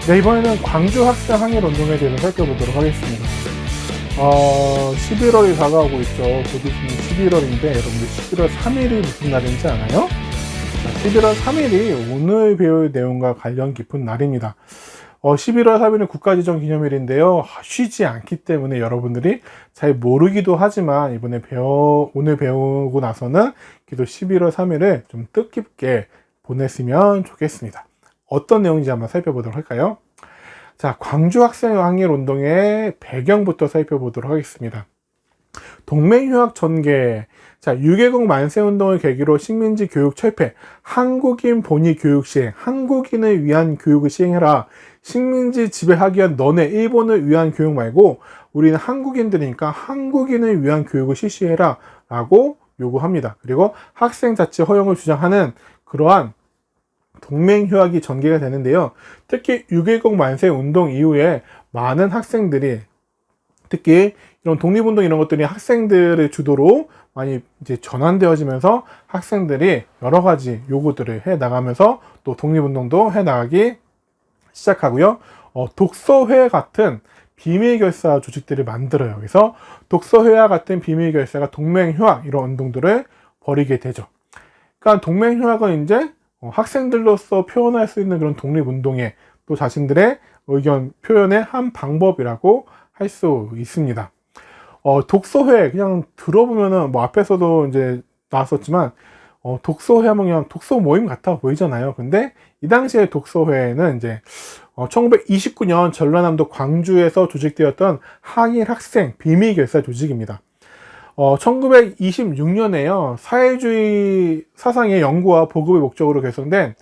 네, 이번에는 광주 학생 항일 운동에 대해서 살펴보도록 하겠습니다. 11월이 다가오고 있죠. 곧 있으면 11월인데 여러분들 11월 3일이 무슨 날인지 아나요? 11월 3일이 오늘 배울 내용과 관련 깊은 날입니다. 11월 3일은 국가지정기념일인데요. 쉬지 않기 때문에 여러분들이 잘 모르기도 하지만 오늘 배우고 나서는 그래도 11월 3일을 좀 뜻깊게 보냈으면 좋겠습니다. 어떤 내용인지 한번 살펴보도록 할까요? 자, 광주 학생 항일 운동의 배경부터 살펴보도록 하겠습니다. 동맹휴학 전개. 자, 6.20 만세 운동을 계기로 식민지 교육 철폐, 한국인 본위 교육 시행, 한국인을 위한 교육을 시행해라. 식민지 지배하기 위한 너네 일본을 위한 교육 말고 우리는 한국인들이니까 한국인을 위한 교육을 실시해라 라고 요구합니다. 그리고 학생 자치 허용을 주장하는 그러한 동맹휴학이 전개가 되는데요. 특히 6.10 만세 운동 이후에 많은 학생들이 특히 이런 독립운동 이런 것들이 학생들의 주도로 많이 이제 전환되어지면서 학생들이 여러 가지 요구들을 해 나가면서 또 독립운동도 해 나가기 시작하고요. 독서회 같은 비밀결사 조직들을 만들어요. 그래서 독서회와 같은 비밀결사가 동맹휴학 이런 운동들을 벌이게 되죠. 그러니까 동맹휴학은 이제 학생들로서 표현할 수 있는 그런 독립운동에 또 자신들의 의견 표현의 한 방법이라고 할 수 있습니다. 독서회 그냥 들어보면은 뭐 앞에서도 이제 나왔었지만 독서회 하면 그냥 독서 모임 같아 보이잖아요. 근데 이 당시에 독서회는 이제 1929년 전라남도 광주에서 조직되었던 항일 학생 비밀결사 조직입니다. 1926년에요. 사회주의 사상의 연구와 보급의 목적으로 개성된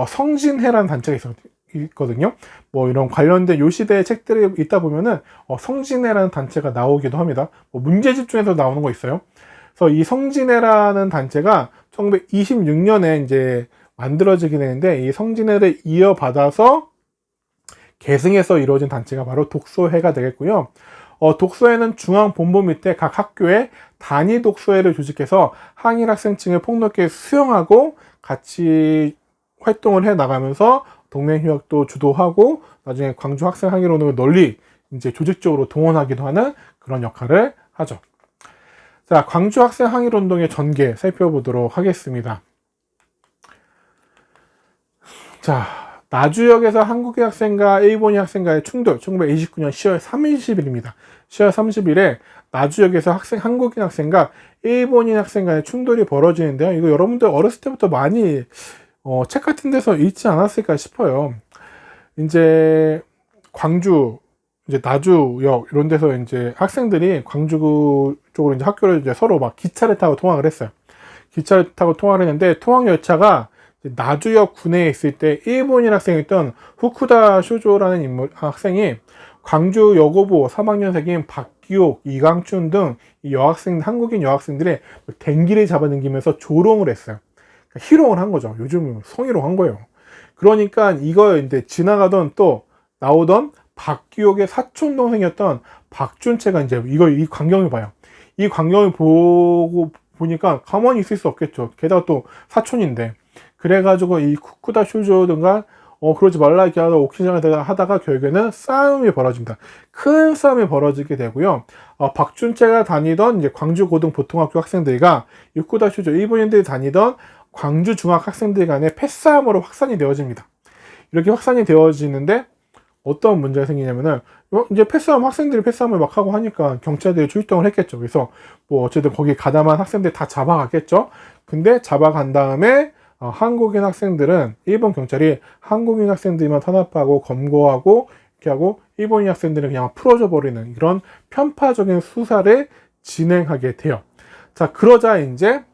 성진회라는 단체가 있거든요. 뭐 이런 관련된 요 시대의 책들이 있다 보면은 성진회라는 단체가 나오기도 합니다. 뭐 문제집 중에서 나오는 거 있어요. 그래서 이 성진회라는 단체가 1926년에 이제 만들어지게 되는데 이 성진회를 이어받아서 계승해서 이루어진 단체가 바로 독서회가 되겠고요. 독서회는 중앙본부 밑에 각 학교에 단위 독서회를 조직해서 항일 학생층을 폭넓게 수용하고 같이 활동을 해 나가면서 동맹휴학도 주도하고 나중에 광주 학생 항일 운동을 널리 이제 조직적으로 동원하기도 하는 그런 역할을 하죠. 자, 광주 학생 항일 운동의 전개 살펴보도록 하겠습니다. 자, 나주역에서 한국인 학생과 일본인 학생과의 충돌 1929년 10월 30일입니다. 10월 30일에 나주역에서 한국인 학생과 일본인 학생과의 충돌이 벌어지는데요. 이거 여러분들 어렸을 때부터 많이 책 같은 데서 읽지 않았을까 싶어요. 이제 광주, 이제 나주역 이런 데서 이제 학생들이 광주 쪽으로 이제 학교를 이제 서로 막 기차를 타고 통학을 했어요. 기차를 타고 통학을 했는데 통학 열차가 나주역 구내에 있을 때 일본인 학생이었던 후쿠다 쇼조라는 학생이 광주 여고부 3학년생인 박기옥, 이강춘 등 이 한국인 여학생들의 댕기를 잡아당기면서 조롱을 했어요. 그러니까 희롱을 한 거죠. 요즘 성희롱 한 거예요. 그러니까 이거 이제 지나가던 또 나오던 박기옥의 사촌 동생이었던 박준채가 이제 이 광경을 봐요. 이 광경을 보니까 가만히 있을 수 없겠죠. 게다가 또 사촌인데. 그래가지고 이 쿠쿠다 쇼조든가 그러지 말라 이렇게 하다가 결국에는 싸움이 벌어집니다. 큰 싸움이 벌어지게 되고요. 박준채가 다니던 이제 광주 고등 보통학교 학생들과 쿠쿠다 쇼조 일본인들이 다니던 광주 중학 학생들 간의 패싸움으로 확산이 되어집니다. 이렇게 확산이 되어지는데 어떤 문제가 생기냐면은 이제 학생들이 패싸움을 막 하고 하니까 경찰들이 출동을 했겠죠. 그래서 뭐 어쨌든 거기 가담한 학생들 다 잡아갔겠죠. 근데 잡아간 다음에 한국인 학생들은 일본 경찰이 한국인 학생들만 탄압하고 검거하고 이렇게 하고 일본인 학생들은 그냥 풀어줘 버리는 이런 편파적인 수사를 진행하게 돼요. 자, 그러자 이제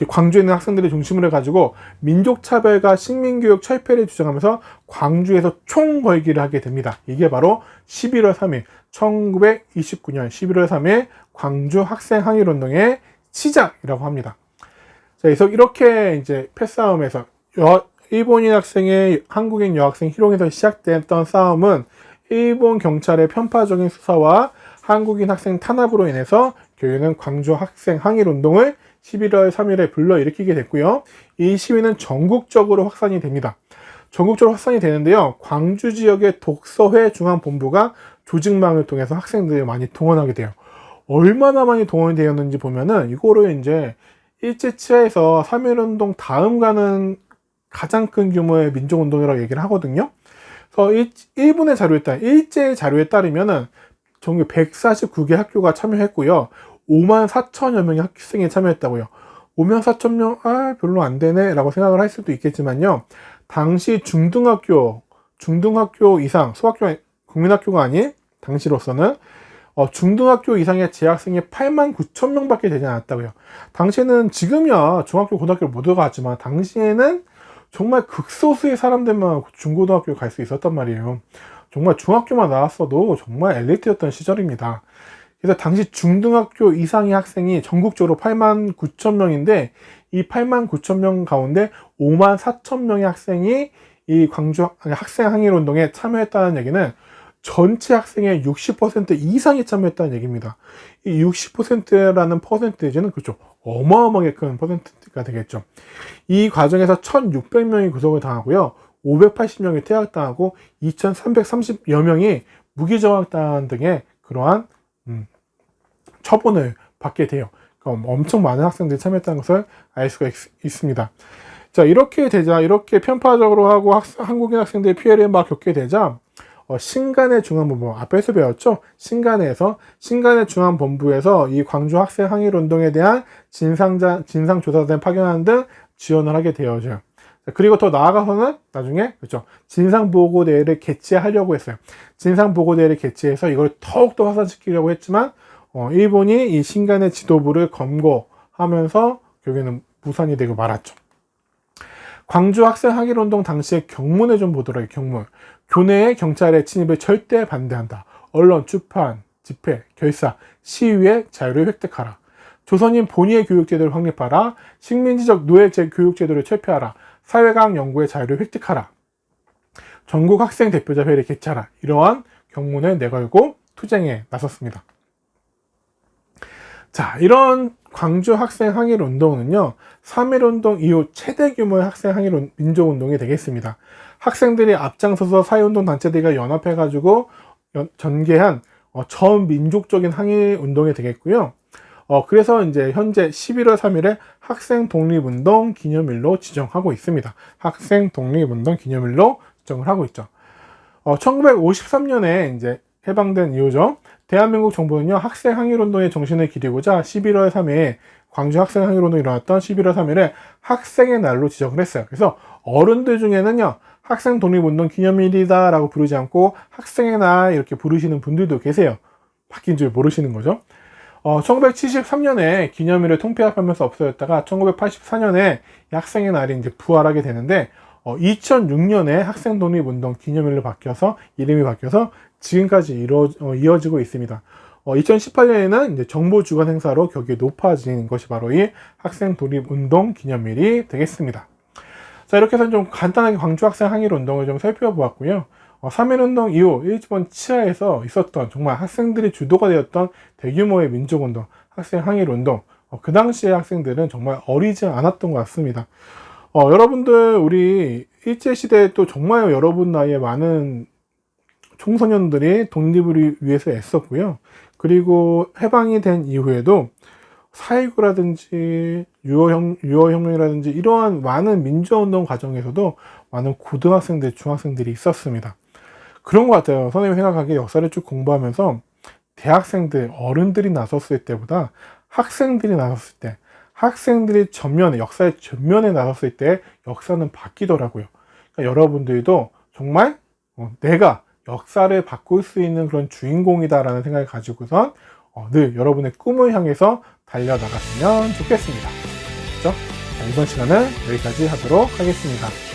광주에 있는 학생들이 중심을 해가지고 민족차별과 식민교육 철폐를 주장하면서 광주에서 총걸기를 하게 됩니다. 이게 바로 11월 3일 1929년 11월 3일 광주 학생 항일 운동의 시작이라고 합니다. 자, 그래서 이렇게 이제 패싸움에서 일본인 학생의 한국인 여학생 희롱에서 시작됐던 싸움은 일본 경찰의 편파적인 수사와 한국인 학생 탄압으로 인해서 결국에는 광주 학생 항일 운동을 11월 3일에 불러일으키게 됐고요. 이 시위는 전국적으로 확산이 됩니다. 전국적으로 확산이 되는데요. 광주 지역의 독서회 중앙본부가 조직망을 통해서 학생들을 많이 동원하게 돼요. 얼마나 많이 동원이 되었는지 보면은 이거를 이제 일제 치하에서 3.1운동 다음 가는 가장 큰 규모의 민족운동이라고 얘기를 하거든요. 그래서 일본의 일제의 자료에 따르면은 전국 149개 학교가 참여했고요. 5만 4천여 명의 학생이 참여했다고요. 5만 4천 명, 별로 안 되네 라고 생각을 할 수도 있겠지만요. 당시 중등학교 이상, 국민학교가 아닌 당시로서는 중등학교 이상의 재학생이 8만 9천 명밖에 되지 않았다고요. 당시에는 지금이야 중학교, 고등학교를 모두 갔지만 당시에는 정말 극소수의 사람들만 중고등학교에 갈 수 있었단 말이에요. 정말 중학교만 나왔어도 정말 엘리트였던 시절입니다. 그래서 당시 중등학교 이상의 학생이 전국적으로 8만 9천 명인데 이 8만 9천 명 가운데 5만 4천 명의 학생이 이 광주 학생 항일 운동에 참여했다는 얘기는 전체 학생의 60% 이상이 참여했다는 얘기입니다. 이 60%라는 퍼센테이지는 그렇죠. 어마어마하게 큰 퍼센트가 되겠죠. 이 과정에서 1,600명이 구속을 당하고요. 580명이 퇴학당하고 2,330여 명이 무기정학당 등의 그러한 처분을 받게 돼요. 그러니까 엄청 많은 학생들이 참여했다는 것을 알 수가 있습니다. 자, 이렇게 편파적으로 하고 한국인 학생들의 피해를 막 겪게 되자 신간의 중앙본부, 앞에서 배웠죠? 신간의 중앙본부에서 이 광주 학생 항일 운동에 대한 진상조사단 파견하는 등 지원을 하게 되어져요. 그리고 더 나아가서는 나중에 그렇죠, 진상보고대회를 개최하려고 했어요. 진상보고대회를 개최해서 이걸 더욱더 확산시키려고 했지만 일본이 이 신간의 지도부를 검거하면서 결국에는 무산이 되고 말았죠. 광주 학생 항일 운동 당시의 경문을 좀 보도록 해요. 경문. 교내의 경찰의 침입을 절대 반대한다. 언론, 출판, 집회, 결사, 시위의 자유를 획득하라. 조선인 본위의 교육제도를 확립하라. 식민지적 노예 교육제도를 철폐하라. 사회과학 연구의 자유를 획득하라. 전국 학생 대표자 회의를 개최하라. 이러한 경문을 내걸고 투쟁에 나섰습니다. 자, 이런 광주 학생 항일 운동은요, 3.1운동 이후 최대 규모의 학생 항일 민족운동이 되겠습니다. 학생들이 앞장서서 사회운동 단체들과 연합해가지고 전개한 전 민족적인 항일 운동이 되겠고요. 그래서 이제 현재 11월 3일에 학생 독립운동 기념일로 지정하고 있습니다. 학생 독립운동 기념일로 지정을 하고 있죠. 1953년에 이제 해방된 이후죠. 대한민국 정부는요, 학생 항일 운동의 정신을 기리고자 11월 3일 광주 학생 항일 운동이 일어났던 11월 3일에 학생의 날로 지정을 했어요. 그래서 어른들 중에는요, 학생 독립운동 기념일이다 라고 부르지 않고 학생의 날 이렇게 부르시는 분들도 계세요. 바뀐 줄 모르시는 거죠. 1973년에 기념일을 통폐합하면서 없어졌다가 1984년에 학생의 날이 이제 부활하게 되는데 2006년에 학생 독립운동 기념일로 바뀌어서 이름이 바뀌어서 지금까지 이어지고 있습니다. 2018년에는 이제 정부 주관 행사로 격이 높아진 것이 바로 이 학생 독립운동 기념일이 되겠습니다. 자, 이렇게 해서 좀 간단하게 광주 학생 항일 운동을 좀 살펴보았고요. 3.1운동 이후 일본 치하에서 있었던 정말 학생들이 주도가 되었던 대규모의 민족운동, 학생 항일 운동, 그 당시의 학생들은 정말 어리지 않았던 것 같습니다. 여러분들 우리 일제시대에 또 정말 여러분 나이에 많은 청소년들이 독립을 위해서 애썼고요. 그리고 해방이 된 이후에도 4.19라든지 6.25혁명이라든지 이러한 많은 민주화운동 과정에서도 많은 고등학생들, 중학생들이 있었습니다. 그런 것 같아요. 선생님이 생각하기에 역사를 쭉 공부하면서 대학생들, 어른들이 나섰을 때보다 학생들이 나섰을 때, 학생들이 역사의 전면에 나섰을 때 역사는 바뀌더라고요. 그러니까 여러분들도 정말 내가 역사를 바꿀 수 있는 그런 주인공이다라는 생각을 가지고선 늘 여러분의 꿈을 향해서 달려나갔으면 좋겠습니다. 그렇죠? 자, 이번 시간은 여기까지 하도록 하겠습니다.